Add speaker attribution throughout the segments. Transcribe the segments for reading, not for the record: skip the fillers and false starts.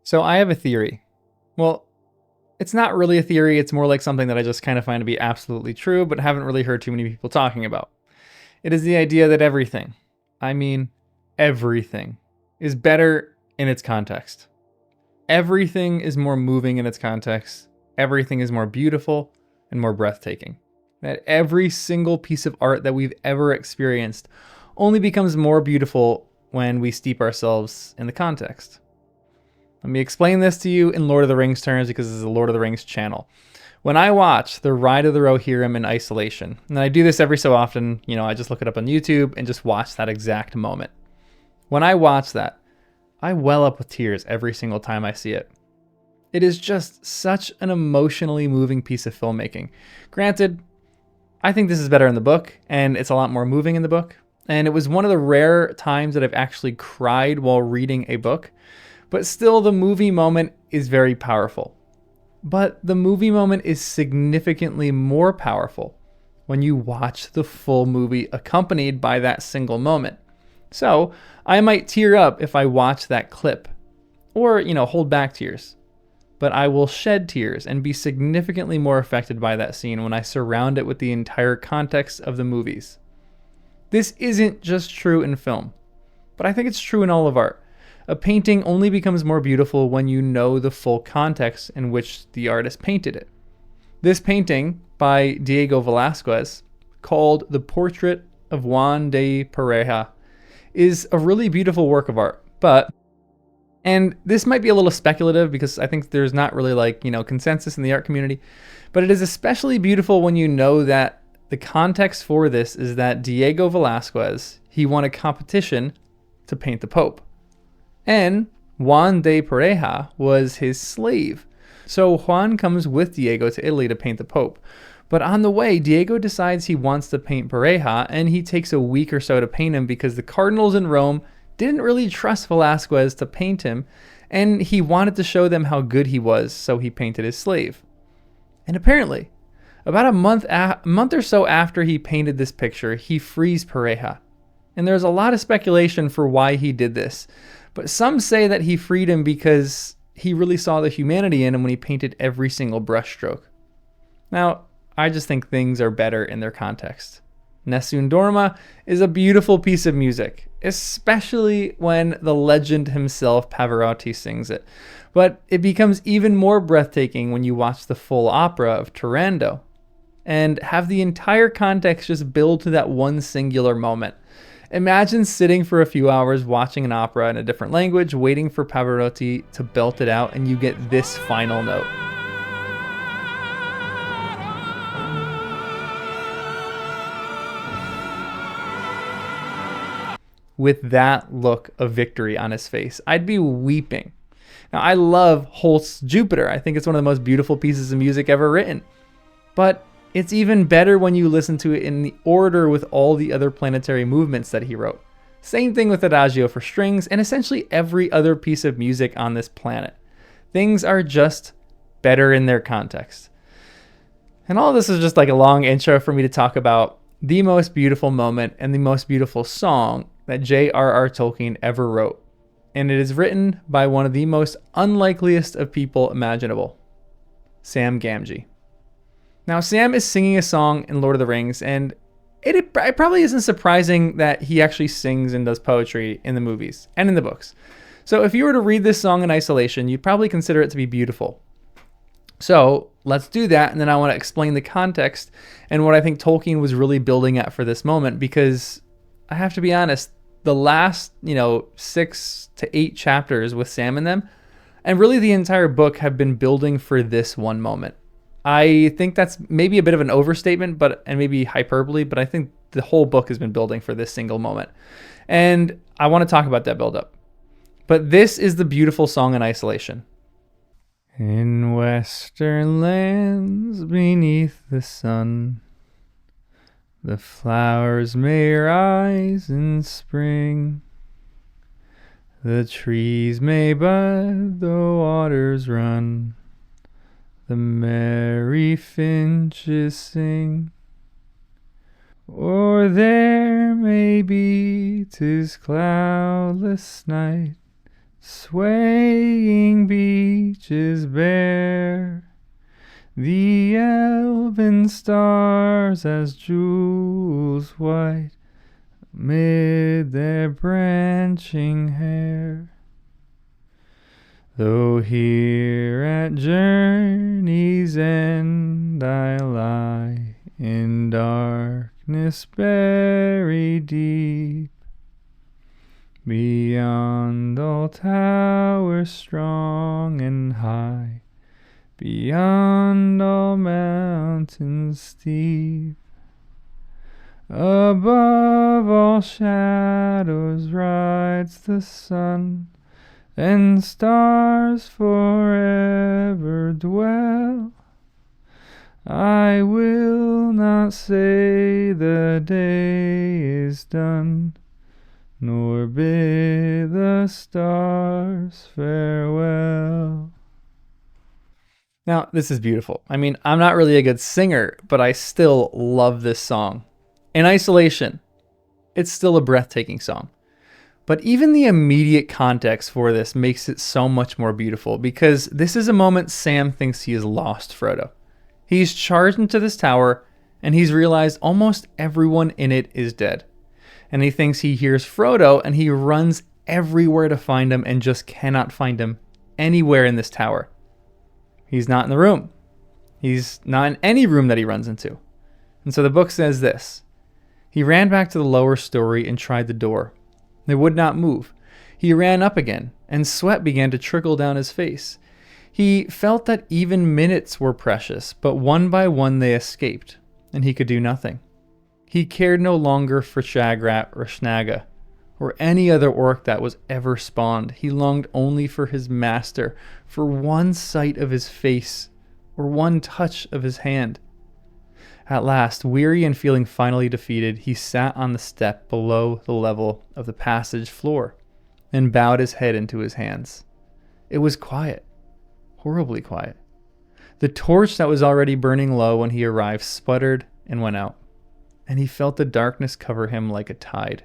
Speaker 1: So I have a theory. Well, it's not really a theory, it's more like something that I just kind of find to be absolutely true, but haven't really heard too many people talking about. It is the idea that everything, I mean everything, is better in its context. Everything is more moving in its context. Everything is more beautiful and more breathtaking. That every single piece of art that we've ever experienced only becomes more beautiful when we steep ourselves in the context. Let me explain this to you in Lord of the Rings terms because this is a Lord of the Rings channel. When I watch the Ride of the Rohirrim in isolation, and I do this every so often, I just look it up on YouTube and just watch that exact moment. When I watch that, I well up with tears every single time I see it. It is just such an emotionally moving piece of filmmaking. Granted, I think this is better in the book, and it's a lot more moving in the book. And it was one of the rare times that I've actually cried while reading a book. But still, the movie moment is very powerful. But the movie moment is significantly more powerful when you watch the full movie accompanied by that single moment. So I might tear up if I watch that clip, or, hold back tears. But I will shed tears and be significantly more affected by that scene when I surround it with the entire context of the movies. This isn't just true in film, but I think it's true in all of art. A painting only becomes more beautiful when you know the full context in which the artist painted it. This painting by Diego Velázquez, called The Portrait of Juan de Pareja, is a really beautiful work of art, and this might be a little speculative because I think there's not really consensus in the art community, but it is especially beautiful when you know that the context for this is that Diego Velázquez, he won a competition to paint the Pope. And Juan de Pareja was his slave. So Juan comes with Diego to Italy to paint the Pope. But on the way, Diego decides he wants to paint Pareja, and he takes a week or so to paint him because the cardinals in Rome didn't really trust Velázquez to paint him, and he wanted to show them how good he was, so he painted his slave. And apparently, about a month or so after he painted this picture, he frees Pareja. And there's a lot of speculation for why he did this. But some say that he freed him because he really saw the humanity in him when he painted every single brushstroke. Now, I just think things are better in their context. Nessun Dorma is a beautiful piece of music, especially when the legend himself, Pavarotti, sings it. But it becomes even more breathtaking when you watch the full opera of Turandot and have the entire context just build to that one singular moment. Imagine sitting for a few hours watching an opera in a different language, waiting for Pavarotti to belt it out, and you get this final note. With that look of victory on his face, I'd be weeping. Now, I love Holst's Jupiter. I think it's one of the most beautiful pieces of music ever written. But it's even better when you listen to it in the order with all the other planetary movements that he wrote. Same thing with Adagio for strings and essentially every other piece of music on this planet. Things are just better in their context. And all this is just like a long intro for me to talk about the most beautiful moment and the most beautiful song that J.R.R. Tolkien ever wrote. And it is written by one of the most unlikeliest of people imaginable, Sam Gamgee. Now, Sam is singing a song in Lord of the Rings, and it probably isn't surprising that he actually sings and does poetry in the movies and in the books. So if you were to read this song in isolation, you'd probably consider it to be beautiful. So let's do that, and then I want to explain the context and what I think Tolkien was really building at for this moment, because I have to be honest, the last 6 to 8 chapters with Sam in them, and really the entire book, have been building for this one moment. I think that's maybe a bit of an overstatement, and maybe hyperbole, but I think the whole book has been building for this single moment. And I want to talk about that buildup. But this is the beautiful song in isolation. In western lands beneath the sun, the flowers may rise in spring. The trees may bud, the waters run. The merry finches sing. Or there may be 'tis cloudless night, swaying beaches bare, the elven stars as jewels white mid their branching hair. Though here at journey's end I lie in darkness buried deep, beyond all towers strong and high, beyond all mountains steep, above all shadows rides the sun, and stars forever dwell. I will not say the day is done, nor bid the stars farewell. Now, this is beautiful. I mean, I'm not really a good singer, but I still love this song. In isolation, it's still a breathtaking song. But even the immediate context for this makes it so much more beautiful, because this is a moment Sam thinks he has lost Frodo. He's charged into this tower, and he's realized almost everyone in it is dead. And he thinks he hears Frodo, and he runs everywhere to find him and just cannot find him anywhere in this tower. He's not in the room. He's not in any room that he runs into. And so the book says this: he ran back to the lower story and tried the door. They would not move. He ran up again, and sweat began to trickle down his face. He felt that even minutes were precious, but one by one they escaped, and he could do nothing. He cared no longer for Shagrat or Snagga, or any other orc that was ever spawned. He longed only for his master, for one sight of his face, or one touch of his hand. At last, weary and feeling finally defeated, he sat on the step below the level of the passage floor and bowed his head into his hands. It was quiet, horribly quiet. The torch that was already burning low when he arrived sputtered and went out, and he felt the darkness cover him like a tide.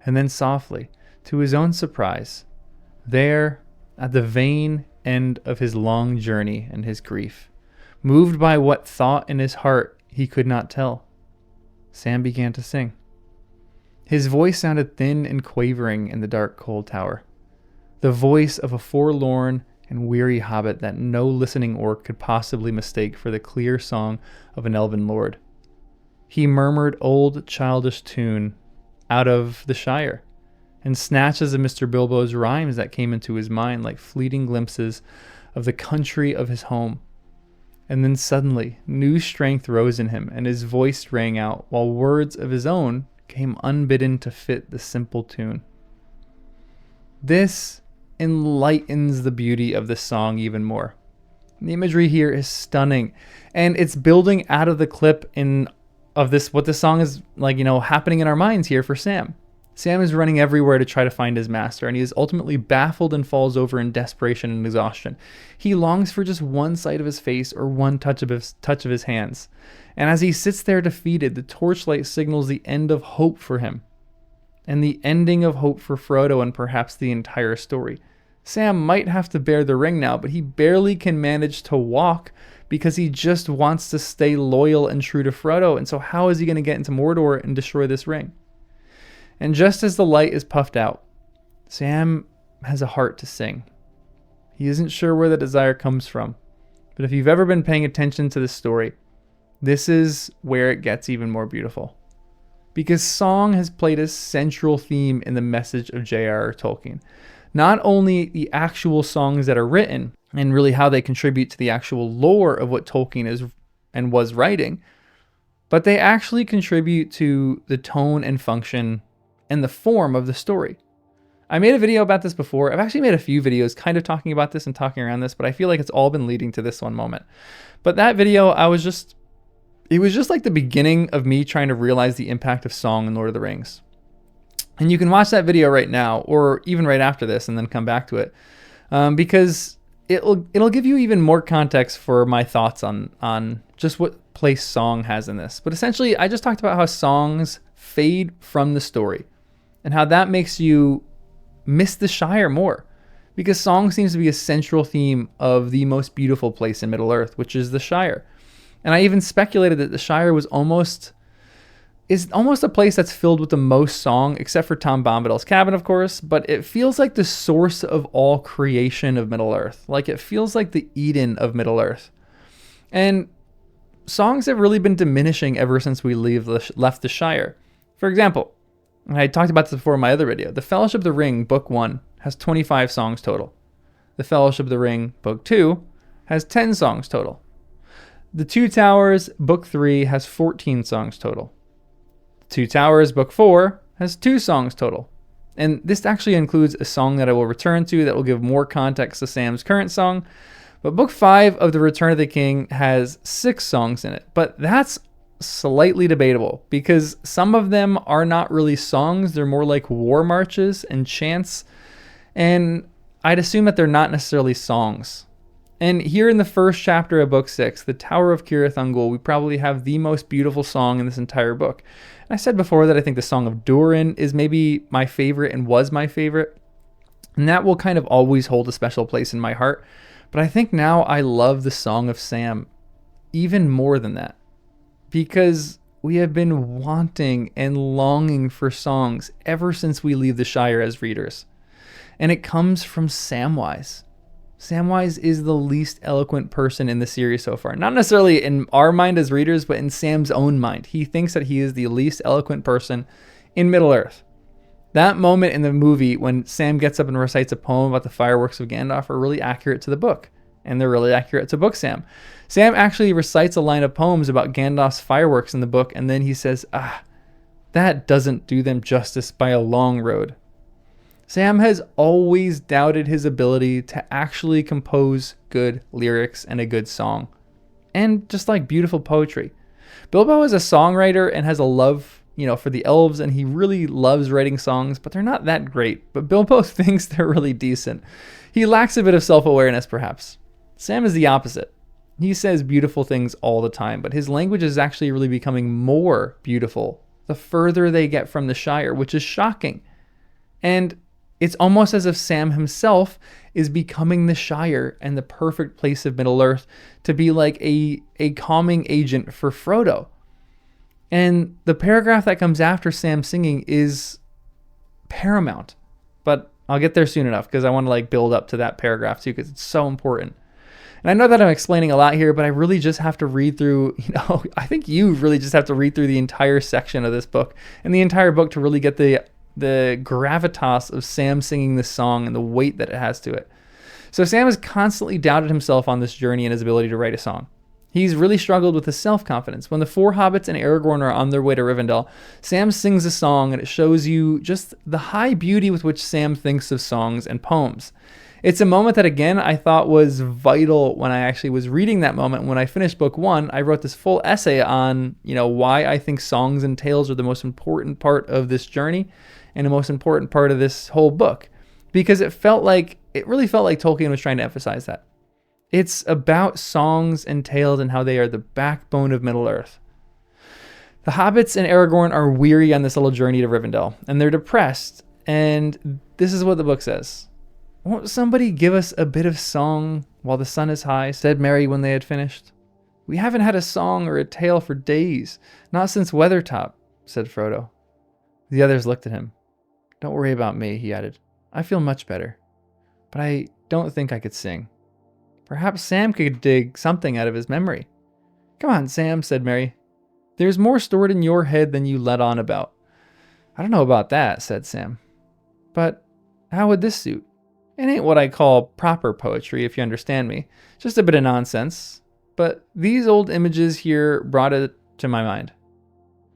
Speaker 1: And then softly, to his own surprise, there, at the vain end of his long journey and his grief, moved by what thought in his heart he could not tell, Sam began to sing. His voice sounded thin and quavering in the dark, cold tower, the voice of a forlorn and weary hobbit that no listening orc could possibly mistake for the clear song of an elven lord. He murmured old childish tune out of the Shire, and snatches of Mr. Bilbo's rhymes that came into his mind like fleeting glimpses of the country of his home. And then suddenly, new strength rose in him, and his voice rang out, while words of his own came unbidden to fit the simple tune. This enlightens the beauty of this song even more. The imagery here is stunning, and it's building out of the clip of this, what this song is like, happening in our minds here for Sam. Sam is running everywhere to try to find his master, and he is ultimately baffled and falls over in desperation and exhaustion. He longs for just one sight of his face or one touch of his hands. And as he sits there defeated, the torchlight signals the end of hope for him, and the ending of hope for Frodo and perhaps the entire story. Sam might have to bear the ring now, but he barely can manage to walk because he just wants to stay loyal and true to Frodo. And so how is he going to get into Mordor and destroy this ring? And just as the light is puffed out, Sam has a heart to sing. He isn't sure where the desire comes from, but if you've ever been paying attention to this story, this is where it gets even more beautiful. Because song has played a central theme in the message of J.R.R. Tolkien. Not only the actual songs that are written, and really how they contribute to the actual lore of what Tolkien is and was writing, but they actually contribute to the tone and function and the form of the story. I made a video about this before. I've actually made a few videos kind of talking about this and talking around this, but I feel like it's all been leading to this one moment. But that video, it was just like the beginning of me trying to realize the impact of song in Lord of the Rings. And you can watch that video right now, or even right after this, and then come back to it, because it'll give you even more context for my thoughts on just what place song has in this. But essentially, I just talked about how songs fade from the story, and how that makes you miss the Shire more. because song seems to be a central theme of the most beautiful place in Middle-earth, which is the Shire. And I even speculated that the Shire is almost a place that's filled with the most song, except for Tom Bombadil's cabin, of course, but it feels like the source of all creation of Middle-earth. Like, it feels like the Eden of Middle-earth. And songs have really been diminishing ever since we left the Shire. For example, and I talked about this before in my other video, The Fellowship of the Ring, Book 1, has 25 songs total. The Fellowship of the Ring, Book 2, has 10 songs total. The Two Towers, Book 3, has 14 songs total. Two Towers, Book 4, has 2 songs total. And this actually includes a song that I will return to that will give more context to Sam's current song. But Book 5 of The Return of the King has 6 songs in it. But that's slightly debatable because some of them are not really songs. They're more like war marches and chants. And I'd assume that they're not necessarily songs. And here in the first chapter of Book 6, The Tower of Cirith Ungol, we probably have the most beautiful song in this entire book. And I said before that I think the Song of Durin is maybe my favorite and was my favorite. And that will kind of always hold a special place in my heart. But I think now I love the Song of Sam even more than that. Because we have been wanting and longing for songs ever since we leave the Shire as readers. And it comes from Samwise. Samwise is the least eloquent person in the series so far. Not necessarily in our mind as readers, but in Sam's own mind. He thinks that he is the least eloquent person in Middle-earth. That moment in the movie when Sam gets up and recites a poem about the fireworks of Gandalf are really accurate to the book. And they're really accurate to Book Sam. Sam actually recites a line of poems about Gandalf's fireworks in the book, and then he says, that doesn't do them justice by a long road. Sam has always doubted his ability to actually compose good lyrics and a good song. And just like beautiful poetry. Bilbo is a songwriter and has a love, for the elves, and he really loves writing songs, but they're not that great. But Bilbo thinks they're really decent. He lacks a bit of self-awareness, perhaps. Sam is the opposite. He says beautiful things all the time, but his language is actually really becoming more beautiful the further they get from the Shire, which is shocking. And it's almost as if Sam himself is becoming the Shire and the perfect place of Middle-earth to be like a calming agent for Frodo. And the paragraph that comes after Sam singing is paramount. But I'll get there soon enough because I want to build up to that paragraph too because it's so important. And I know that I'm explaining a lot here, but I really just have to read through, I think you really just have to read through the entire section of this book and the entire book to really get the gravitas of Sam singing this song and the weight that it has to it. So Sam has constantly doubted himself on this journey and his ability to write a song. He's really struggled with his self-confidence. When the four hobbits and Aragorn are on their way to Rivendell, Sam sings a song and it shows you just the high beauty with which Sam thinks of songs and poems. It's a moment that, again, I thought was vital when I actually was reading that moment. When I finished book 1, I wrote this full essay on, why I think songs and tales are the most important part of this journey and the most important part of this whole book. Because it really felt like Tolkien was trying to emphasize that. It's about songs and tales and how they are the backbone of Middle-earth. The hobbits and Aragorn are weary on this little journey to Rivendell, and they're depressed. And this is what the book says. "Won't somebody give us a bit of song while the sun is high?" said Merry when they had finished. "We haven't had a song or a tale for days, not since Weathertop," said Frodo. The others looked at him. "Don't worry about me," he added. "I feel much better, but I don't think I could sing. Perhaps Sam could dig something out of his memory." "Come on, Sam," said Merry. "There's more stored in your head than you let on about." "I don't know about that," said Sam. "But how would this suit? It ain't what I call proper poetry, if you understand me. Just a bit of nonsense. But these old images here brought it to my mind."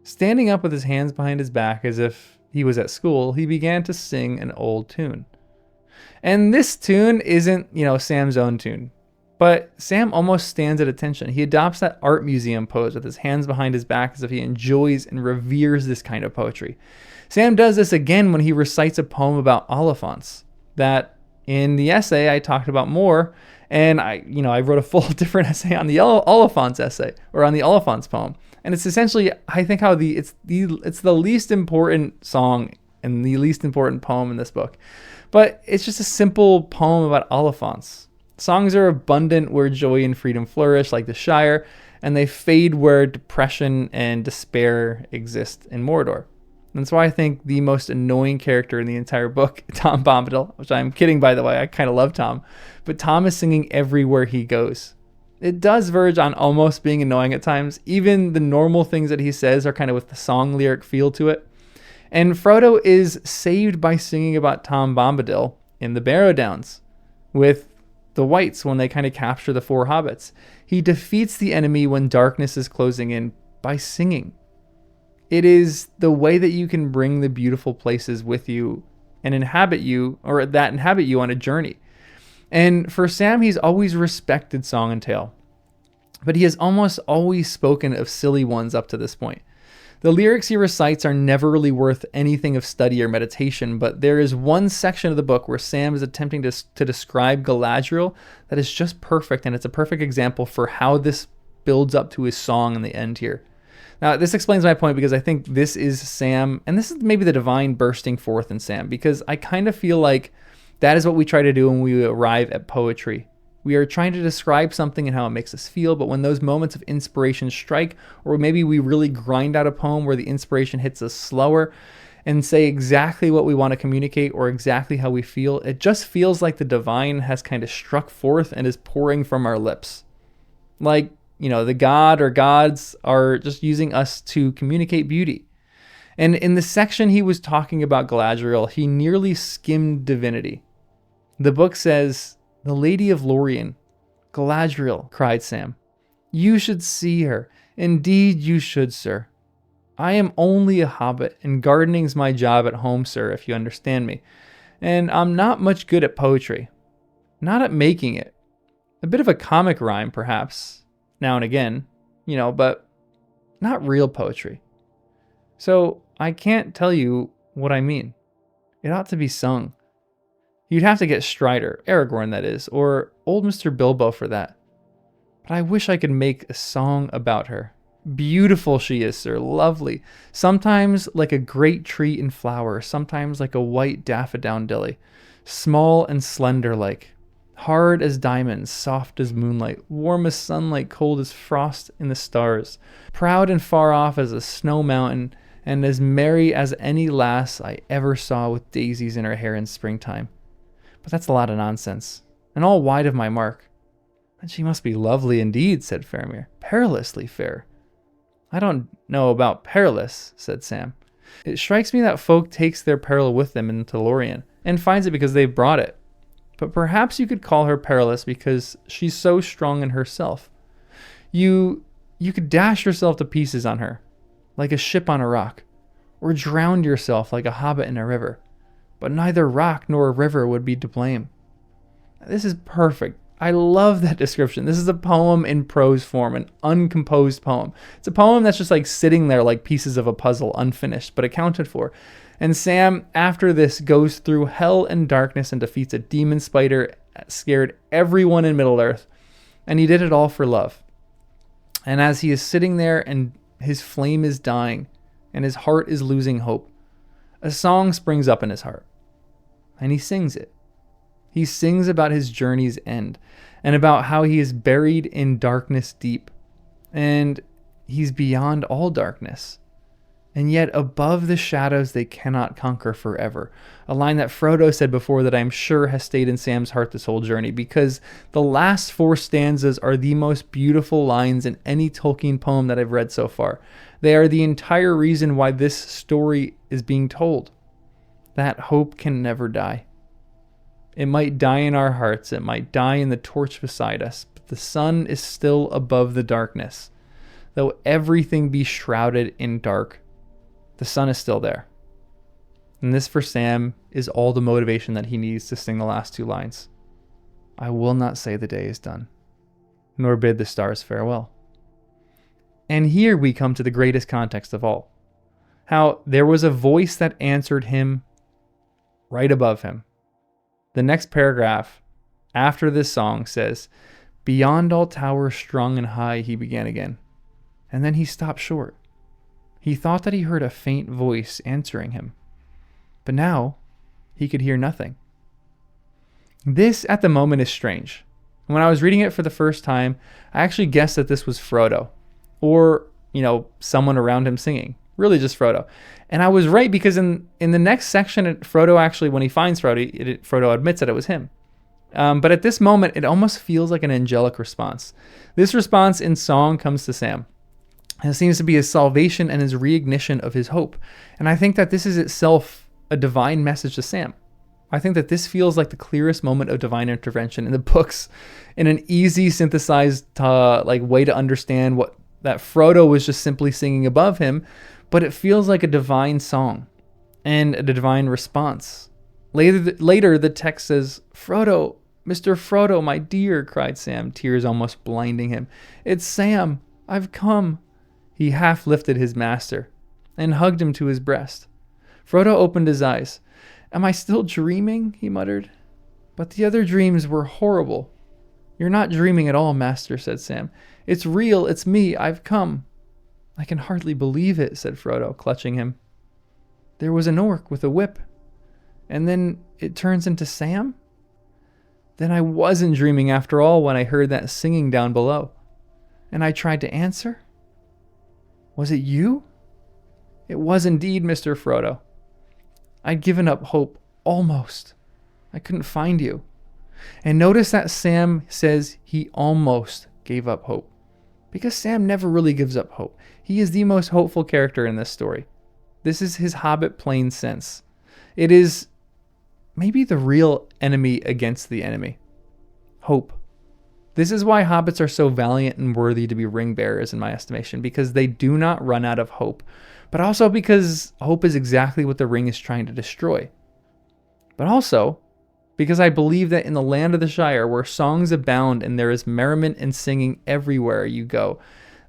Speaker 1: Standing up with his hands behind his back as if he was at school, he began to sing an old tune. And this tune isn't, Sam's own tune. But Sam almost stands at attention. He adopts that art museum pose with his hands behind his back as if he enjoys and reveres this kind of poetry. Sam does this again when he recites a poem about Oliphants that in the essay I talked about more, and I wrote a full different essay on the Oliphants essay, or on the Oliphants poem. And it's essentially, I think, how it's the least important song and the least important poem in this book. But it's just a simple poem about Oliphants. Songs are abundant where joy and freedom flourish, like the Shire, and they fade where depression and despair exist in Mordor. And that's why I think the most annoying character in the entire book, Tom Bombadil, which I'm kidding, by the way, I kind of love Tom, but Tom is singing everywhere he goes. It does verge on almost being annoying at times. Even the normal things that he says are kind of with the song lyric feel to it. And Frodo is saved by singing about Tom Bombadil in the Barrow Downs with the Whites when they kind of capture the four hobbits. He defeats the enemy when darkness is closing in by singing. It is the way that you can bring the beautiful places with you and inhabit you, or that inhabit you on a journey. And for Sam, he's always respected song and tale, but he has almost always spoken of silly ones up to this point. The lyrics he recites are never really worth anything of study or meditation, but there is one section of the book where Sam is attempting to describe Galadriel that is just perfect, and it's a perfect example for how this builds up to his song in the end here. Now, this explains my point because I think this is Sam, and this is maybe the divine bursting forth in Sam, because I kind of feel like that is what we try to do when we arrive at poetry. We are trying to describe something and how it makes us feel, but when those moments of inspiration strike, or maybe we really grind out a poem where the inspiration hits us slower and say exactly what we want to communicate or exactly how we feel, it just feels like the divine has kind of struck forth and is pouring from our lips. Like, the god or gods are just using us to communicate beauty. And in the section he was talking about Galadriel, he nearly skimmed divinity. The book says, "The Lady of Lorien, Galadriel," cried Sam. "You should see her. Indeed you should, sir. I am only a hobbit, and gardening's my job at home, sir, if you understand me. And I'm not much good at poetry. Not at making it. A bit of a comic rhyme, perhaps, now and again, but not real poetry. So I can't tell you what I mean. It ought to be sung. You'd have to get Strider, Aragorn that is, or old Mr. Bilbo for that. But I wish I could make a song about her. Beautiful she is, sir, lovely. Sometimes like a great tree in flower, sometimes like a white daffodil, small and slender like, hard as diamonds, soft as moonlight, warm as sunlight, cold as frost in the stars, proud and far off as a snow mountain, and as merry as any lass I ever saw with daisies in her hair in springtime. But that's a lot of nonsense, and all wide of my mark." "And she must be lovely indeed," said Faramir. "Perilously fair." "I don't know about perilous," said Sam. "It strikes me that folk takes their peril with them into Lorien, and finds it because they've brought it. But perhaps you could call her perilous because she's so strong in herself. You could dash yourself to pieces on her, like a ship on a rock, or drown yourself like a hobbit in a river. But neither rock nor river would be to blame." This is perfect. I love that description. This is a poem in prose form, an uncomposed poem. It's a poem that's just like sitting there like pieces of a puzzle, unfinished, but accounted for. And Sam, after this, goes through hell and darkness and defeats a demon spider, scared everyone in Middle-earth, and he did it all for love. And as he is sitting there and his flame is dying and his heart is losing hope, a song springs up in his heart, and he sings it. He sings about his journey's end and about how he is buried in darkness deep, and he's beyond all darkness. And yet above the shadows they cannot conquer forever. A line that Frodo said before that I'm sure has stayed in Sam's heart this whole journey, because the last four stanzas are the most beautiful lines in any Tolkien poem that I've read so far. They are the entire reason why this story is being told. That hope can never die. It might die in our hearts, it might die in the torch beside us, but the sun is still above the darkness. Though everything be shrouded in dark, the sun is still there. And this for Sam is all the motivation that he needs to sing the last two lines. "I will not say the day is done, nor bid the stars farewell." And here we come to the greatest context of all. How there was a voice that answered him right above him. The next paragraph after this song says, "Beyond all towers strong and high," he began again. And then he stopped short. He thought that he heard a faint voice answering him. But now he could hear nothing. This, at the moment, is strange. When I was reading it for the first time, I actually guessed that this was Frodo, or, someone around him singing. Really just Frodo. And I was right, because in the next section, Frodo actually, when he finds Frodo, Frodo admits that it was him. But at this moment, it almost feels like an angelic response. This response in song comes to Sam. And it seems to be his salvation and his reignition of his hope. And I think that this is itself a divine message to Sam. I think that this feels like the clearest moment of divine intervention in the books, in an easy, synthesized way to understand what that Frodo was just simply singing above him, but it feels like a divine song and a divine response. Later, the text says, "Frodo, Mr. Frodo, my dear," cried Sam, tears almost blinding him. "It's Sam. I've come." He half lifted his master and hugged him to his breast. Frodo opened his eyes. "Am I still dreaming?" he muttered. "But the other dreams were horrible." "You're not dreaming at all, master," said Sam. "It's real. It's me. I've come." "I can hardly believe it," said Frodo, clutching him. "There was an orc with a whip, and then it turns into Sam? Then I wasn't dreaming after all when I heard that singing down below. And I tried to answer. Was it you?" "It was indeed, Mr. Frodo. I'd given up hope, almost. I couldn't find you." And notice that Sam says he almost gave up hope, because Sam never really gives up hope. He is the most hopeful character in this story. This is his Hobbit plain sense. It is maybe the real enemy against the enemy. Hope. This is why hobbits are so valiant and worthy to be ring bearers in my estimation, because they do not run out of hope, but also because hope is exactly what the ring is trying to destroy. But also because I believe that in the land of the Shire, where songs abound and there is merriment and singing everywhere you go,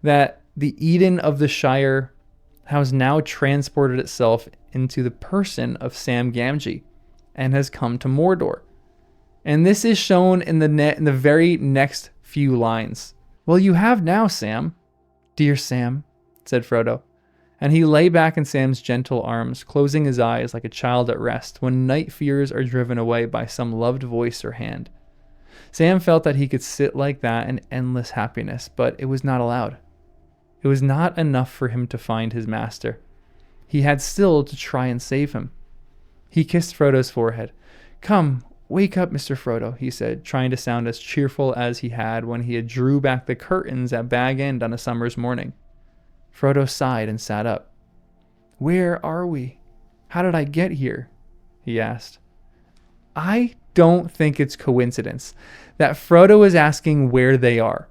Speaker 1: that the Eden of the Shire has now transported itself into the person of Sam Gamgee and has come to Mordor. And this is shown in the very next few lines. "Well, you have now, Sam. Dear Sam," said Frodo. And he lay back in Sam's gentle arms, closing his eyes like a child at rest when night fears are driven away by some loved voice or hand. Sam felt that he could sit like that in endless happiness, but it was not allowed. It was not enough for him to find his master. He had still to try and save him. He kissed Frodo's forehead. "Come, wake up, Mr. Frodo," he said, trying to sound as cheerful as he had when he had drew back the curtains at Bag End on a summer's morning. Frodo sighed and sat up. "Where are we? How did I get here?" he asked. I don't think it's coincidence that Frodo is asking where they are,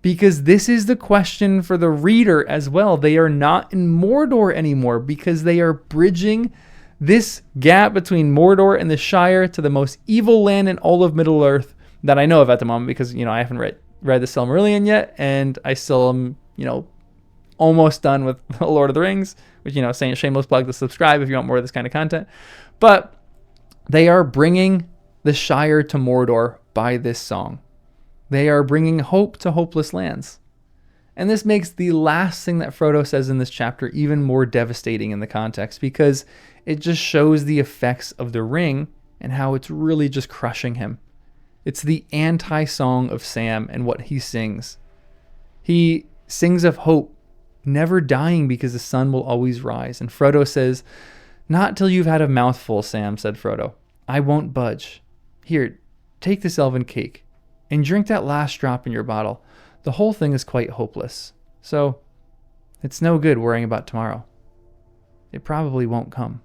Speaker 1: because this is the question for the reader as well. They are not in Mordor anymore, because they are bridging this gap between Mordor and the Shire to the most evil land in all of Middle-earth that I know of at the moment, because, I haven't read the Silmarillion yet, and I still am, almost done with The Lord of the Rings, which, saying shameless plug to subscribe if you want more of this kind of content. But they are bringing the Shire to Mordor by this song. They are bringing hope to hopeless lands. And this makes the last thing that Frodo says in this chapter even more devastating in the context, because it just shows the effects of the ring and how it's really just crushing him. It's the anti-song of Sam and what he sings. He sings of hope, never dying because the sun will always rise. And Frodo says, "Not till you've had a mouthful, Sam," said Frodo. "I won't budge. Here, take this elven cake and drink that last drop in your bottle. The whole thing is quite hopeless. So it's no good worrying about tomorrow. It probably won't come."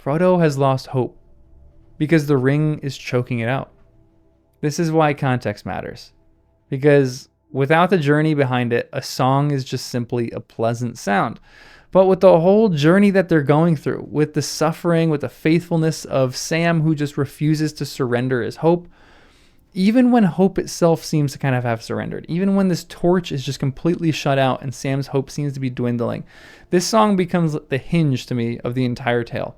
Speaker 1: Frodo has lost hope because the ring is choking it out. This is why context matters, because without the journey behind it, a song is just simply a pleasant sound. But with the whole journey that they're going through, with the suffering, with the faithfulness of Sam, who just refuses to surrender his hope, even when hope itself seems to kind of have surrendered, even when this torch is just completely shut out and Sam's hope seems to be dwindling, this song becomes the hinge to me of the entire tale.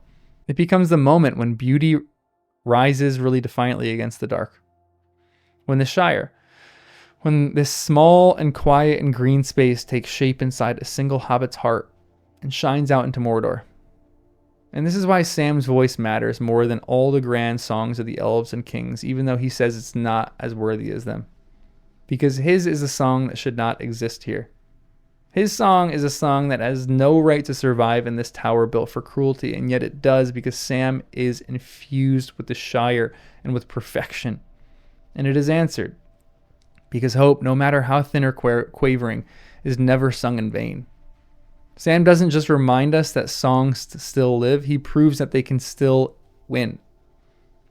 Speaker 1: It becomes the moment when beauty rises really defiantly against the dark. When the Shire, when this small and quiet and green space takes shape inside a single hobbit's heart and shines out into Mordor. And this is why Sam's voice matters more than all the grand songs of the elves and kings, even though he says it's not as worthy as them. Because his is a song that should not exist here. His song is a song that has no right to survive in this tower built for cruelty, and yet it does because Sam is infused with the Shire and with perfection. And it is answered. Because hope, no matter how thin or quavering, is never sung in vain. Sam doesn't just remind us that songs still live, he proves that they can still win.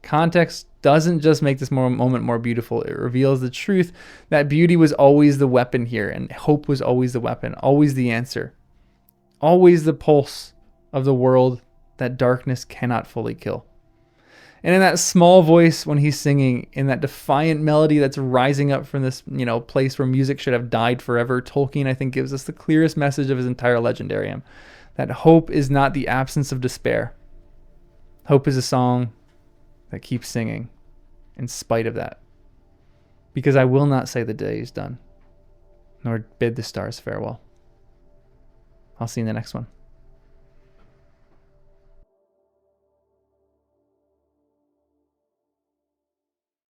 Speaker 1: Context doesn't just make this moment more beautiful, it reveals the truth that beauty was always the weapon here, and hope was always the weapon, always the answer, always the pulse of the world that darkness cannot fully kill. And in that small voice when he's singing, in that defiant melody that's rising up from this, place where music should have died forever, Tolkien, I think, gives us the clearest message of his entire legendarium, that hope is not the absence of despair. Hope is a song that keeps singing in spite of that. Because I will not say the day is done, nor bid the stars farewell. I'll see you in the next one.